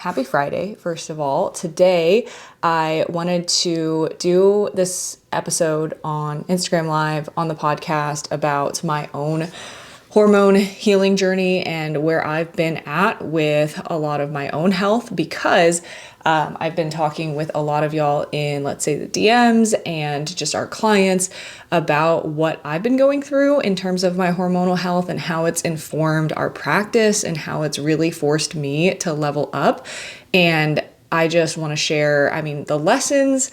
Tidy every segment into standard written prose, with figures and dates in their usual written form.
happy Friday, first of all. Today, I wanted to do this episode on Instagram Live on the podcast about my own hormone healing journey and where I've been at with a lot of my own health, because I've been talking with a lot of y'all in, let's say, the DMs and just our clients about what I've been going through in terms of my hormonal health and how it's informed our practice and how it's really forced me to level up. And I just want to share, the lessons,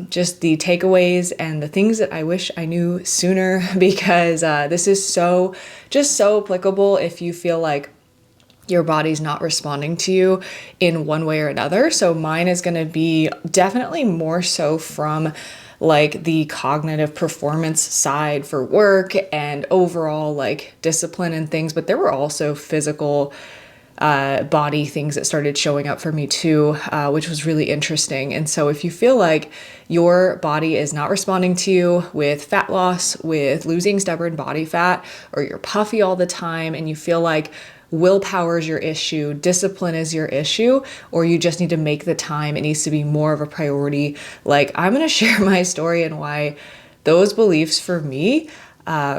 just the takeaways and the things that I wish I knew sooner, because this is so applicable if you feel like your body's not responding to you in one way or another. So mine is going to be definitely more so from like the cognitive performance side for work and overall like discipline and things, but there were also physical body things that started showing up for me too, which was really interesting. And so if you feel like your body is not responding to you with fat loss, with losing stubborn body fat, or you're puffy all the time and you feel like willpower is your issue, discipline is your issue, or you just need to make the time, it needs to be more of a priority, like I'm going to share my story and why those beliefs for me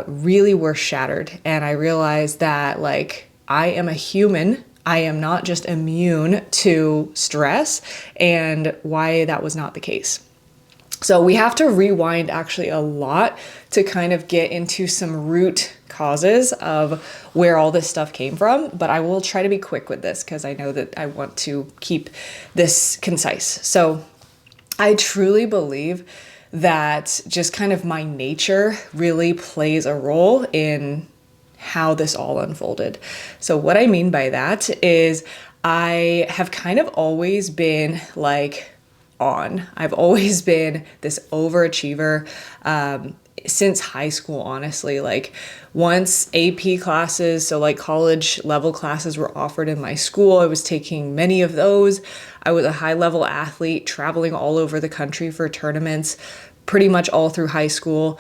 really were shattered. And I realized that like I am a human. I am not just immune to stress, and why that was not the case. So we have to rewind actually a lot to kind of get into some root causes of where all this stuff came from, but I will try to be quick with this because I know that I want to keep this concise. So I truly believe that just kind of my nature really plays a role in how this all unfolded. So what I mean by that is I have kind of always been like I've always been this overachiever since high school, honestly. Like once AP classes, so like college level classes were offered in my school, I was taking many of those. I was a high level athlete traveling all over the country for tournaments pretty much all through high school.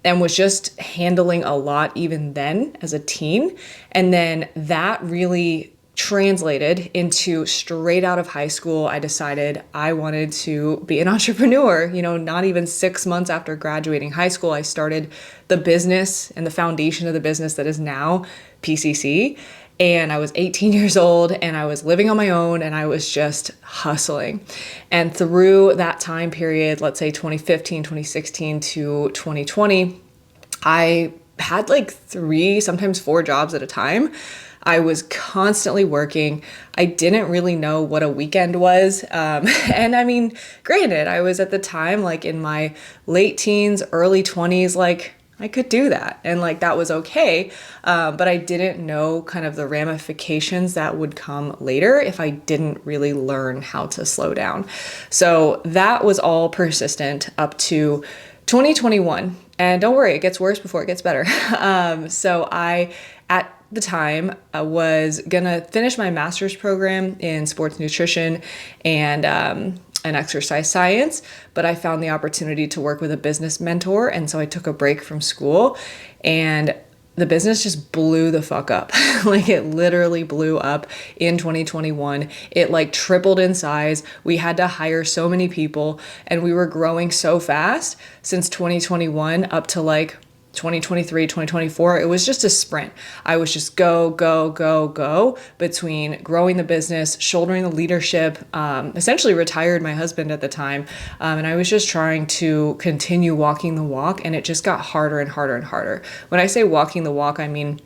And was just handling a lot even then as a teen. And then that really translated into straight out of high school, I decided I wanted to be an entrepreneur. Not even 6 months after graduating high school, I started the business and the foundation of the business that is now PCC. And I was 18 years old and I was living on my own and I was just hustling. And through that time period, let's say 2015, 2016 to 2020, I had like 3, sometimes 4 jobs at a time. I was constantly working. I didn't really know what a weekend was. And granted, I was at the time like in my late teens, early 20s, like I could do that. And like, that was okay. But I didn't know kind of the ramifications that would come later if I didn't really learn how to slow down. So that was all persistent up to 2021. And don't worry, it gets worse before it gets better. So I, at the time, I was gonna finish my master's program in sports nutrition and exercise science, but I found the opportunity to work with a business mentor. And so I took a break from school and the business just blew the fuck up. Like it literally blew up in 2021. It like tripled in size. We had to hire so many people and we were growing so fast since 2021 up to like 2023, 2024, it was just a sprint. I was just go between growing the business, shouldering the leadership, essentially retired my husband at the time. And I was just trying to continue walking the walk, and it just got harder and harder and harder. When I say walking the walk, I mean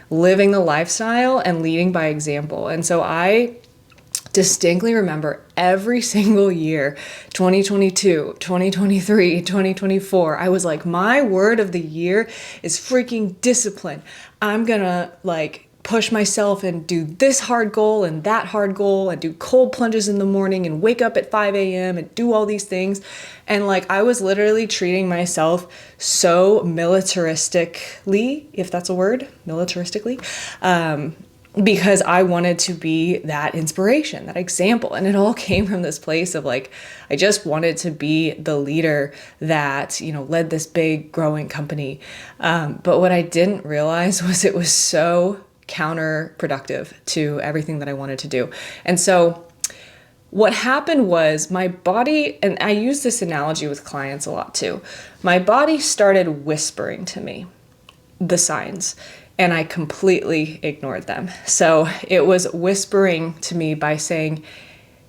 living the lifestyle and leading by example. And so I distinctly remember every single year, 2022, 2023, 2024, I was like, my word of the year is freaking discipline. I'm gonna like push myself and do this hard goal and that hard goal and do cold plunges in the morning and wake up at 5 a.m. and do all these things. And like, I was literally treating myself so militaristically, if that's a word, militaristically, because I wanted to be that inspiration, that example. And it all came from this place of like, I just wanted to be the leader that, led this big growing company. But what I didn't realize was it was so counterproductive to everything that I wanted to do. And so what happened was my body, and I use this analogy with clients a lot too, my body started whispering to me the signs, and I completely ignored them. So it was whispering to me by saying,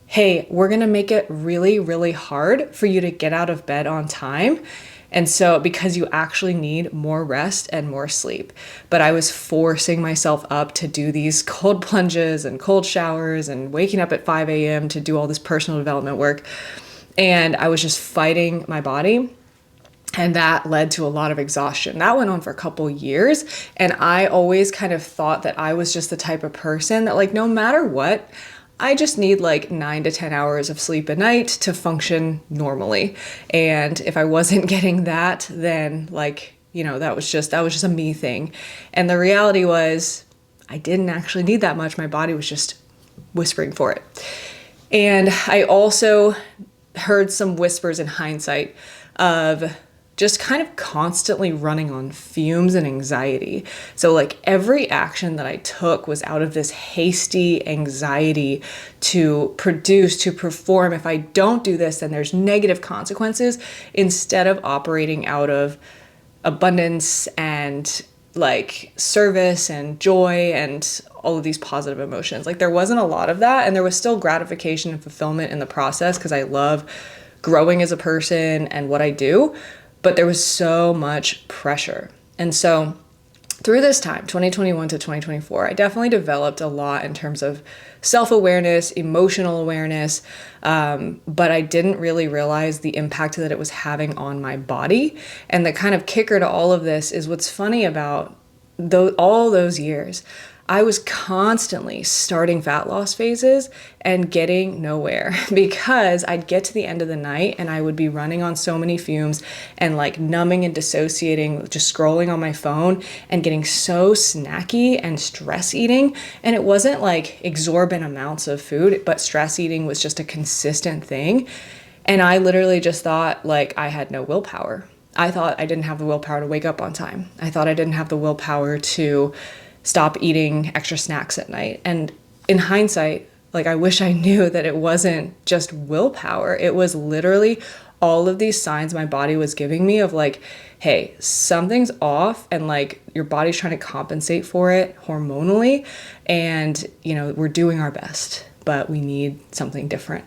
hey, we're going to make it really, really hard for you to get out of bed on time. And so because you actually need more rest and more sleep. But I was forcing myself up to do these cold plunges and cold showers and waking up at 5 a.m. to do all this personal development work. And I was just fighting my body. And that led to a lot of exhaustion. That went on for a couple years. And I always kind of thought that I was just the type of person that, like, no matter what, I just need like 9 to 10 hours of sleep a night to function normally. And if I wasn't getting that, then like, that was just a me thing. And the reality was I didn't actually need that much. My body was just whispering for it. And I also heard some whispers in hindsight of just kind of constantly running on fumes and anxiety. So like every action that I took was out of this hasty anxiety to produce, to perform. If I don't do this, then there's negative consequences, instead of operating out of abundance and like service and joy and all of these positive emotions. Like there wasn't a lot of that, and there was still gratification and fulfillment in the process because I love growing as a person and what I do. But there was so much pressure. And so through this time, 2021 to 2024, I definitely developed a lot in terms of self-awareness, emotional awareness, but I didn't really realize the impact that it was having on my body. And the kind of kicker to all of this is what's funny about all those years, I was constantly starting fat loss phases and getting nowhere, because I'd get to the end of the night and I would be running on so many fumes and like numbing and dissociating, just scrolling on my phone and getting so snacky and stress eating. And it wasn't like exorbitant amounts of food, but stress eating was just a consistent thing. And I literally just thought like I had no willpower. I thought I didn't have the willpower to wake up on time. I thought I didn't have the willpower to stop eating extra snacks at night. And in hindsight, like I wish I knew that it wasn't just willpower. It was literally all of these signs my body was giving me of like, hey, something's off, and like your body's trying to compensate for it hormonally. And, we're doing our best, but we need something different.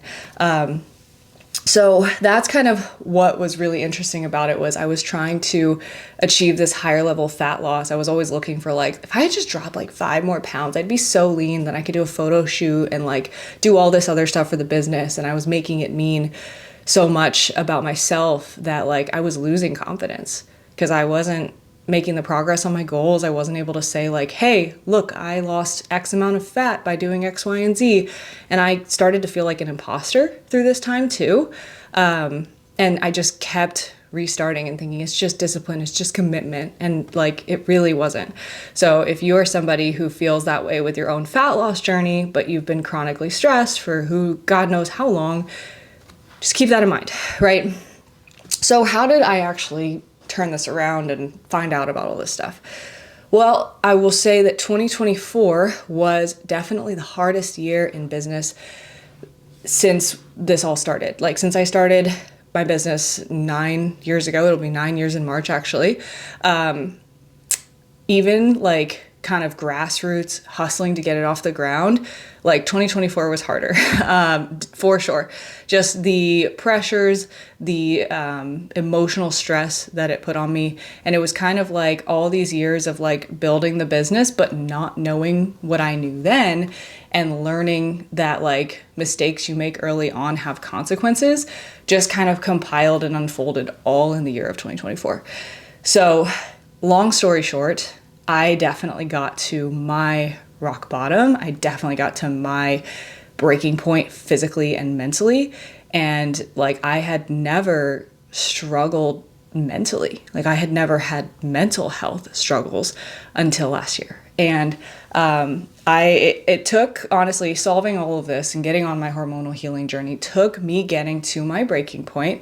So that's kind of what was really interesting about it, was I was trying to achieve this higher level fat loss. I was always looking for like, if I had just dropped like 5 more pounds, I'd be so lean that I could do a photo shoot and like do all this other stuff for the business. And I was making it mean so much about myself that like I was losing confidence because I wasn't making the progress on my goals. I wasn't able to say like, hey, look, I lost X amount of fat by doing X, Y, and Z. And I started to feel like an imposter through this time too. And I just kept restarting and thinking it's just discipline, it's just commitment. And like, it really wasn't. So if you're somebody who feels that way with your own fat loss journey, but you've been chronically stressed for God knows how long, just keep that in mind, right? So how did I actually turn this around and find out about all this stuff? Well, I will say that 2024 was definitely the hardest year in business since this all started. Like since I started my business 9 years ago, it'll be 9 years in March actually. Even like kind of grassroots hustling to get it off the ground, like 2024 was harder, for sure. Just the pressures, the emotional stress that it put on me. And it was kind of like all these years of like building the business, but not knowing what I knew then, and learning that like mistakes you make early on have consequences, just kind of compiled and unfolded all in the year of 2024. So long story short, I definitely got to my rock bottom. I definitely got to my breaking point physically and mentally. And like, I had never struggled mentally. Like I had never had mental health struggles until last year. And it took, honestly, solving all of this and getting on my hormonal healing journey took me getting to my breaking point,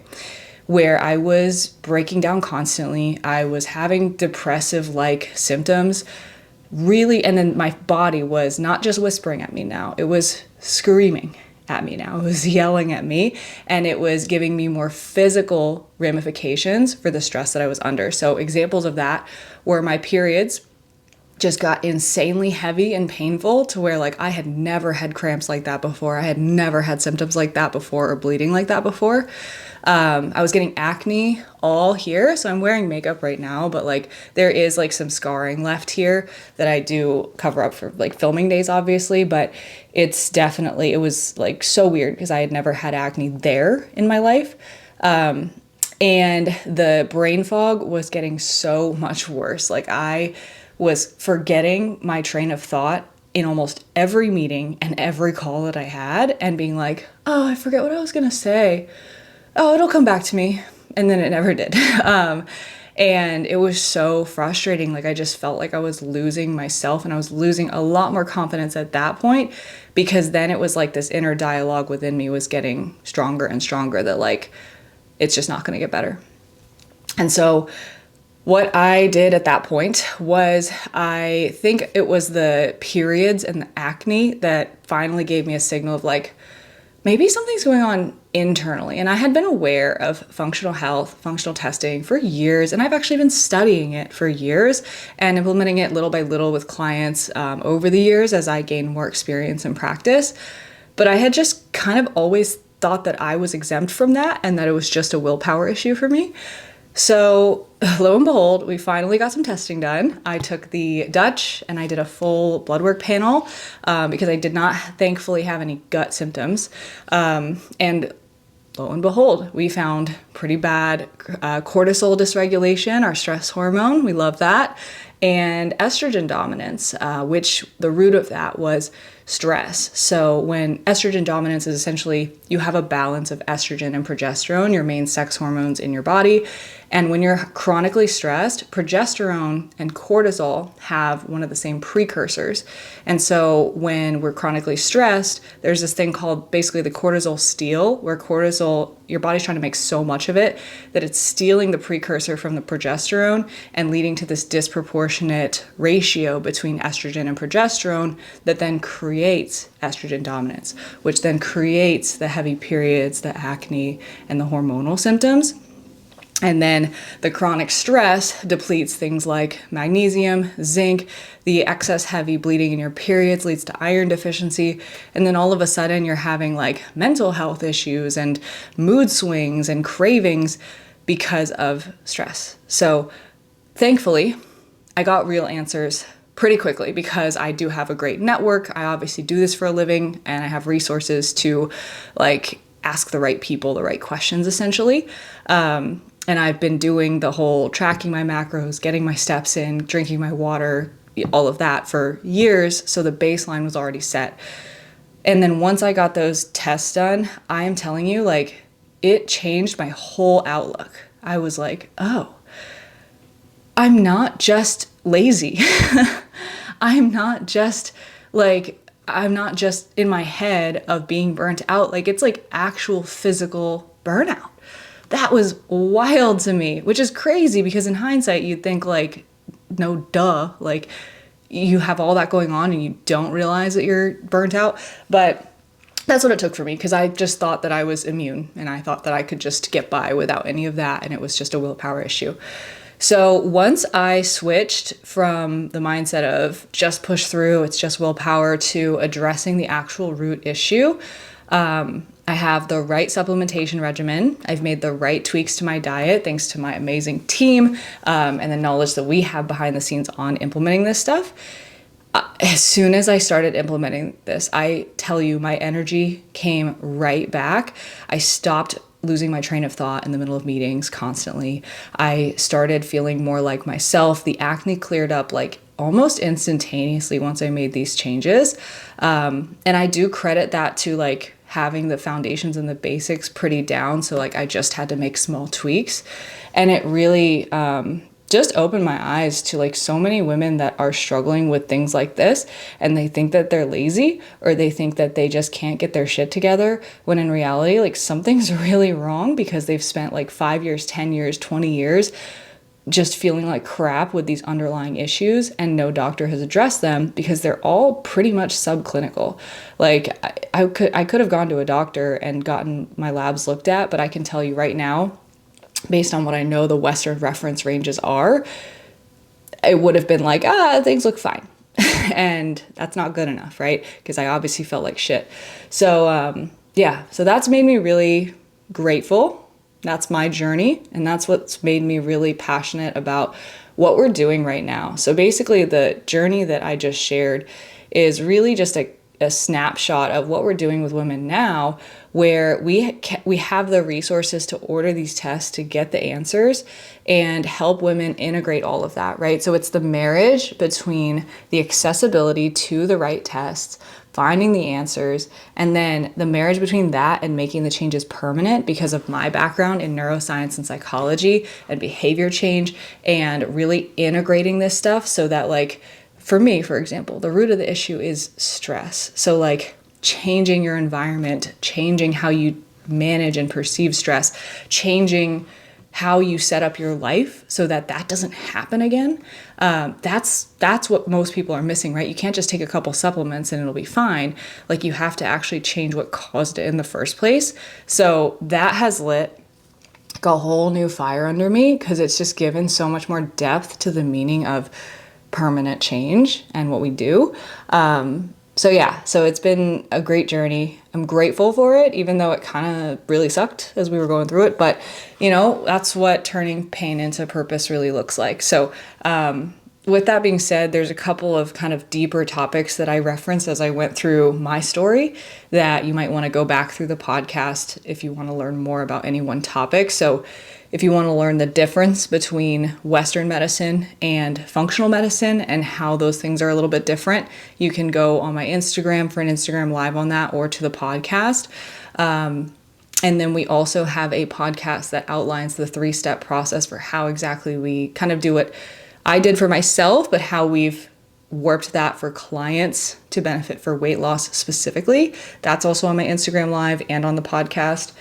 where I was breaking down constantly. I was having depressive-like symptoms really, and then my body was not just whispering at me now, it was screaming at me now. It was yelling at me, and it was giving me more physical ramifications for the stress that I was under. So examples of that were my periods just got insanely heavy and painful to where like I had never had cramps like that before. I had never had symptoms like that before or bleeding like that before. I was getting acne all here. So I'm wearing makeup right now, but like there is like some scarring left here that I do cover up for like filming days, obviously, but it's definitely, it was like so weird because I had never had acne there in my life. And the brain fog was getting so much worse. Like I was forgetting my train of thought in almost every meeting and every call that I had and being like, oh, I forget what I was going to say. Oh, it'll come back to me. And then it never did. And it was so frustrating. Like I just felt like I was losing myself, and I was losing a lot more confidence at that point, because then it was like this inner dialogue within me was getting stronger and stronger that like, it's just not going to get better. And so what I did at that point was, I think it was the periods and the acne that finally gave me a signal of like, maybe something's going on internally. And I had been aware of functional health, functional testing for years, and I've actually been studying it for years and implementing it little by little with clients over the years as I gained more experience and practice. But I had just kind of always thought that I was exempt from that and that it was just a willpower issue for me. So lo and behold, we finally got some testing done. I took the Dutch and I did a full blood work panel because I did not thankfully have any gut symptoms. And lo and behold, we found pretty bad cortisol dysregulation, our stress hormone. We love that. And estrogen dominance, which the root of that was stress. So when estrogen dominance is essentially you have a balance of estrogen and progesterone, your main sex hormones in your body. And when you're chronically stressed, progesterone and cortisol have one of the same precursors. And so when we're chronically stressed, there's this thing called basically the cortisol steal, where cortisol, your body's trying to make so much of it that it's stealing the precursor from the progesterone and leading to this disproportionate ratio between estrogen and progesterone that then creates estrogen dominance, which then creates the heavy periods, the acne, and the hormonal symptoms. And then the chronic stress depletes things like magnesium, zinc, the excess heavy bleeding in your periods leads to iron deficiency. And then all of a sudden you're having like mental health issues and mood swings and cravings because of stress. So thankfully, I got real answers pretty quickly because I do have a great network. I obviously do this for a living and I have resources to like ask the right people the right questions essentially. And I've been doing the whole tracking my macros, getting my steps in, drinking my water, all of that for years. So the baseline was already set. And then once I got those tests done, I am telling you, like, it changed my whole outlook. I was like, oh, I'm not just lazy. I'm not just in my head of being burnt out. Like, it's like actual physical burnout. That was wild to me, which is crazy because in hindsight, you'd think like, no, duh, like you have all that going on and you don't realize that you're burnt out. But that's what it took for me because I just thought that I was immune and I thought that I could just get by without any of that. And it was just a willpower issue. So once I switched from the mindset of just push through, it's just willpower, to addressing the actual root issue, I have the right supplementation regimen. I've made the right tweaks to my diet thanks to my amazing team and the knowledge that we have behind the scenes on implementing this stuff. As soon as I started implementing this, I tell you, my energy came right back. I stopped losing my train of thought in the middle of meetings constantly. I started feeling more like myself. The acne cleared up like almost instantaneously once I made these changes. And I do credit that to like having the foundations and the basics pretty down. So like I just had to make small tweaks, and it really just opened my eyes to like so many women that are struggling with things like this, and they think that they're lazy or they think that they just can't get their shit together, when in reality like something's really wrong because they've spent like 5 years, 10 years, 20 years just feeling like crap with these underlying issues, and no doctor has addressed them because they're all pretty much subclinical. Like I could have gone to a doctor and gotten my labs looked at, but I can tell you right now, based on what I know the Western reference ranges are, it would have been like, things look fine. And that's not good enough, right? Because I obviously felt like shit. So so that's made me really grateful. That's my journey, and that's what's made me really passionate about what we're doing right now. So basically the journey that I just shared is really just a snapshot of what we're doing with women now, where we have the resources to order these tests to get the answers and help women integrate all of that, right? So it's the marriage between the accessibility to the right tests, finding the answers, and then the marriage between that and making the changes permanent because of my background in neuroscience and psychology and behavior change, and really integrating this stuff so that, like, for me, for example, the root of the issue is stress. So like changing your environment, changing how you manage and perceive stress, changing how you set up your life so that that doesn't happen again. That's what most people are missing, right? You can't just take a couple supplements and it'll be fine. Like, you have to actually change what caused it in the first place. So that has lit a whole new fire under me, because it's just given so much more depth to the meaning of permanent change and what we do. So it's been a great journey. I'm grateful for it, even though it kind of really sucked as we were going through it. But, that's what turning pain into purpose really looks like. So with that being said, there's a couple of kind of deeper topics that I referenced as I went through my story that you might want to go back through the podcast if you want to learn more about any one topic. So if you want to learn the difference between Western medicine and functional medicine and how those things are a little bit different, you can go on my Instagram for an Instagram live on that, or to the podcast. And then we also have a podcast that outlines the 3-step process for how exactly we kind of do what I did for myself, but how we've warped that for clients to benefit for weight loss specifically. That's also on my Instagram live and on the podcast.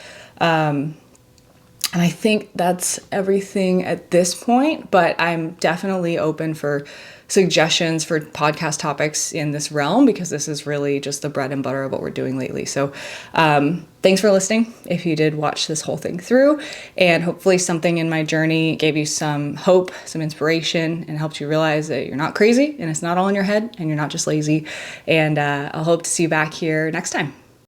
And I think that's everything at this point, but I'm definitely open for suggestions for podcast topics in this realm, because this is really just the bread and butter of what we're doing lately. So thanks for listening if you did watch this whole thing through, and hopefully something in my journey gave you some hope, some inspiration, and helped you realize that you're not crazy and it's not all in your head and you're not just lazy. And I'll hope to see you back here next time.